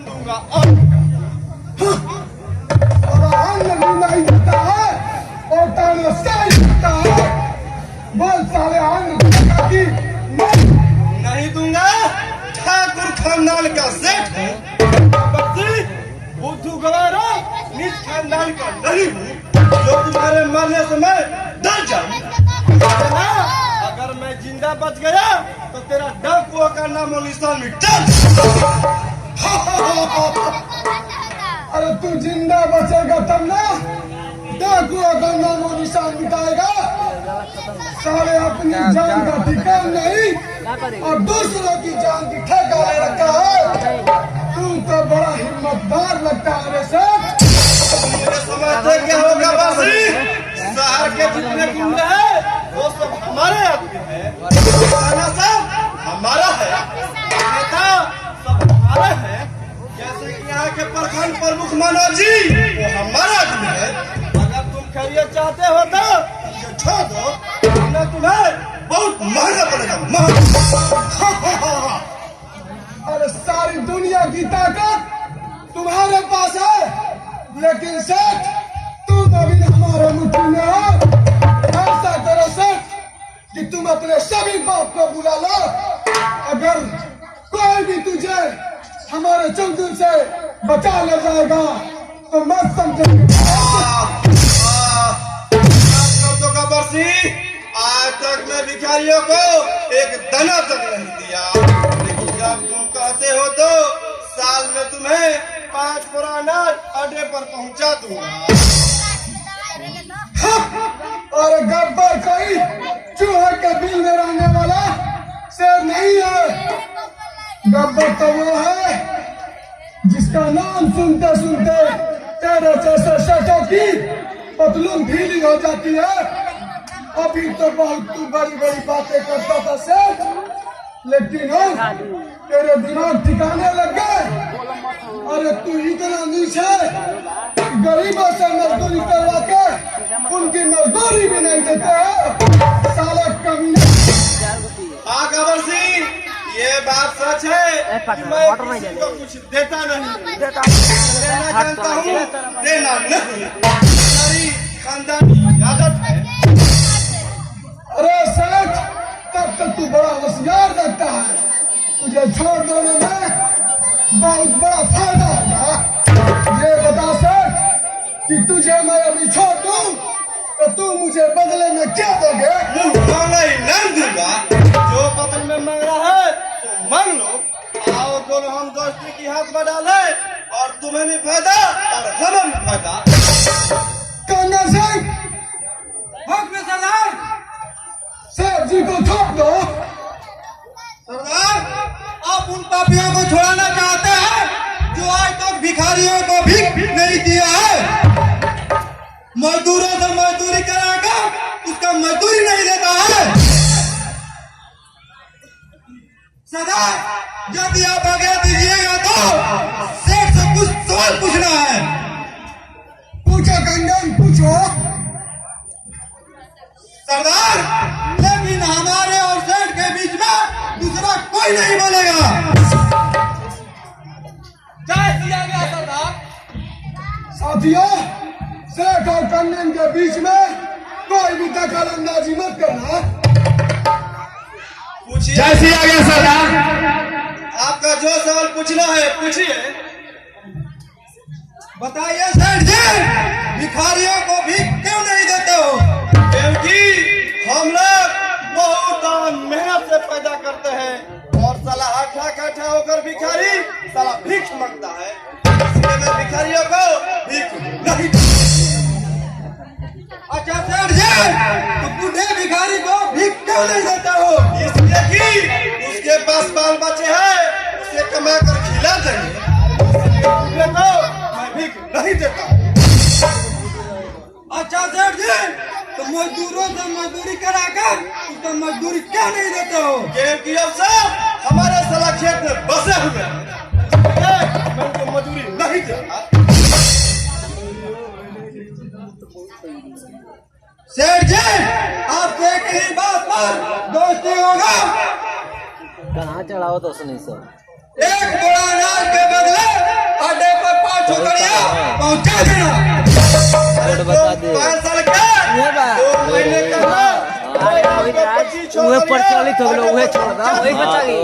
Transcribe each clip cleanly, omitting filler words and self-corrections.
दूंगा और नहीं देता है और ताना सही देता है। बोल साले की नहीं दूंगा। ठाकुर खानदान का सेठ है, बुद्धू गवारा निज खानदान का नहीं हूँ जो तुम्हारे मरने से मैं डर जाऊंगा। अगर मैं जिंदा बच गया तो तेरा डाकुआ का नाम और निशान मिटा। अरे तू जिंदा बचेगा तब ना डाकुआ का नाम और निशान मिटाएगा। साले अपनी जान का ठिकान नहीं और दूसरों की जान की ठेका ले रखा है। तू तो बड़ा हिम्मतदार लगता है रे सर। मुझे समझते क्या होगा बासी? शहर के जितने गुंडे हैं वो सब हमारे आदमी हैं, थाना सब हमारा है, नेता सब हमारा है। जैसे कि यहाँ के प्रखंड प्रमुख मनोज जी वो हमारा आदमी है। अगर तुम खैरियत चाहते हो तो ये छोड़ दो, वरना तुम्हें बहुत महंगा पड़ेगा, महंगा। अरे सारी दुनिया की ताकत तुम्हारे पास है, लेकिन सेठ तू तो भी हमारे मुट्ठी में हो। ऐसा करो सेठ कि तुम अपने सभी बाप को बुला लो। अगर कोई भी तुझे हमारे चंगुल से बचा ले जाएगा तो मत समझेंगे। आज तक मैं भिखारियों को एक दाना तक नहीं दिया, लेकिन जब तुम कहते हो तो साल में तुम्हें 5 पुराना अड्डे पर पहुंचा दूंगा। और गब्बर कोई चूहे के बिल में रहने वाला शेर नहीं है। गब्बर तो वो है जिसका नाम सुनते सुनते तेरे जैसे सेठों की पतलून ढीली हो जाती है। अभी तो बहुत तू बड़ी बड़ी बातें करता था सेठ, लेकिन तेरे दिमाग ठिकाने लग गए। अरे तू इतना नीचे गरीबों से मजदूरी करवा के उनकी मजदूरी भी नहीं देते है। साला कमीना। हाँ गब्बर सिंह, ये बात सच है कि मैं किसी को कुछ देता नहीं, देना जानता हूँ, देना नहीं। हमारी खानदानी आदत है। अरे सेठ, तब तक तू बड़ा होशियार लगता है। तुझे छोड़ देने में बहुत बड़ा फायदा होगा। ये बता सेठ कि तुझे मैं अभी छोड़ दूं तो तू मुझे बदले में क्या दोगे? मांगा ही नहीं दूंगा। जो बदल में मांग रहा है तो मांग लो। आओ दोनों हम दोस्ती की हाथ बढ़ा ले और तुम्हें भी फायदा और हमें भी फायदा। कान्हा सिंह, हुक्म सरदार। सेठ जी को छोड़ दो। सरदार, आप उन पापियों को छुड़ाना चाहते हैं जो आज तक भिखारियों को भीख नहीं दिया है। मजदूरों से मजदूरी कराकर उसका मजदूरी नहीं देता है। सरदार, यदि आप आगे दीजिएगा तो सेठ से कुछ सवाल पूछना है। पूछो कंगन, पूछो। सरदार, लेकिन हमारे और सेठ के बीच में दूसरा कोई नहीं बोलेगा। जय सिया गया सरदार। साथियों, सेठ और कंगन के बीच में कोई भी दखल अंदाजी मत करना। पूछिए। जय सिया गया सरदार। आपका जो सवाल पूछना है पूछिए। बताइए सेठ जी, भिखारियों को भीख क्यों नहीं देते हो? क्योंकि हम लोग बहुत मेहनत से पैदा करते हैं और साला आठा होकर भिखारी साला भीख मांगता है, इसलिए मैं भिखारियों को भीख नहीं। अच्छा सेठ जी, तो बूढ़े भिखारी को भीख क्यों नहीं देता हो? इसलिए कि उसके पास बाल बच्चे हैं, उसे कमा कर खिला देंगे, इसलिए तो मैं भीख नहीं देता। अच्छा सेठ जी, तो मजदूरों से मजदूरी कराकर उसका मजदूरी क्या नहीं देते हो? क्योंकि अब सब हमारे साला खेत में बसे हुए हैं, मैं उनको मजदूरी नहीं देता। सेठ जी, आपसे एक ही बात पर दोस्ती होगा। कहाँ चढ़ाओ तो सुनी सर। एक बोरा अनाज के बदले पहुंचा देना। अरे बता दे। 5 साल का ये बा। 2 महीने का ना पच्चीस छोड़ उहे दिया। प्रचलित हो गलो उहे छोड़ दा वही बच्चा की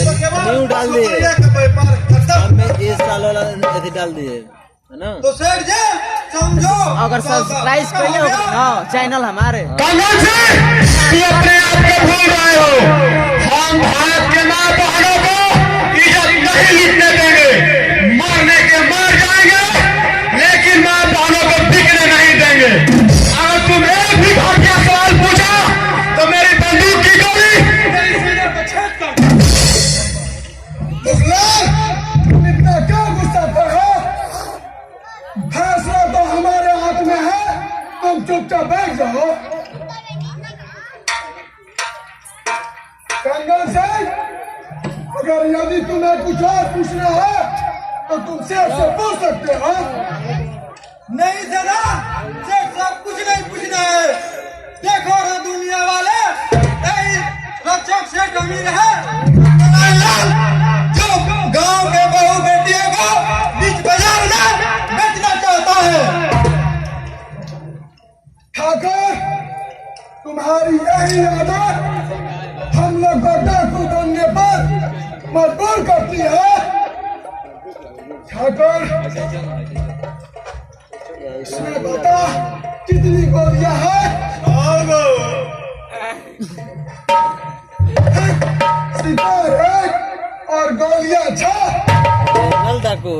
तो के बाद न्यू डाल दिए। शुक्रिया का व्यापार खत्म। हमें इस साल वाला अथी डाल दिए है ना। तो सेठ जी समझो अगर सब्सक्राइब पहले हो ना चैनल हमारे कौन से कि अपने आप को भूल रहे हो। हम भारत के माँ बहनों को इज्जत नहीं लिखने देंगे। मारने के मार जाएंगे, लेकिन माँ बहनों को बिकने नहीं देंगे। अगर तुम एक भी घटिया सवाल पूछा तो मेरी बंदूक की गोली तेरी सीने पे छेद कर तुम इतना क्यों गुस्सा कर हो? फैसला तो हमारे हाथ में है, तुम चुपचाप बैठ जाओ। कंगन सिंह, अगर यदि तुम्हें कुछ और पूछना है तो तुम सेठ से पूछ सकते हो। नहीं जरा सेठ साहब कुछ नहीं पूछना है। देखो रे दुनिया वाले यही रक्षक सेठ अमीर है लाल जो गांव के बहू बेटियों को बीच बाजार में बेचना चाहता है। ठाकुर, तुम्हारी यही आदत हम लोग को डाकू बनने पर मजबूर करती है। ठाकुर, इसमें बता कितनी गोलियां हैं? सितार एक और गोलियां 6। चैनल डाको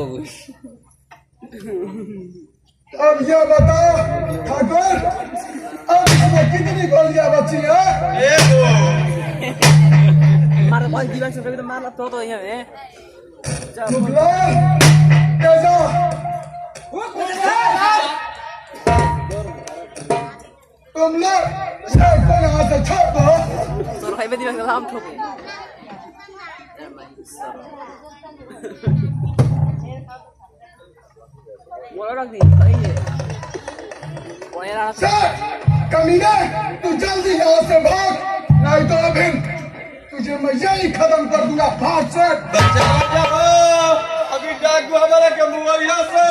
अब ये बताओ ठाकुर, अब इसमें कितनी गोलियां बची हैं? मार बॉल दीवार से तो मार तो यहाँ है मुगलान, तेजा, तुम लोग सेठ को यहाँ से छोड़ दो। सर भाई में दीवार का हम ठोके बोला रख दी भाई ये कोई रहा सेठ, कमीने, तू जल्दी यहाँ से भाग, नहीं तो अभी तुझे मैं यही खत्म कर दूंगा। भाग सेठ। बचा अभी डाकू हमारे के मुआविया से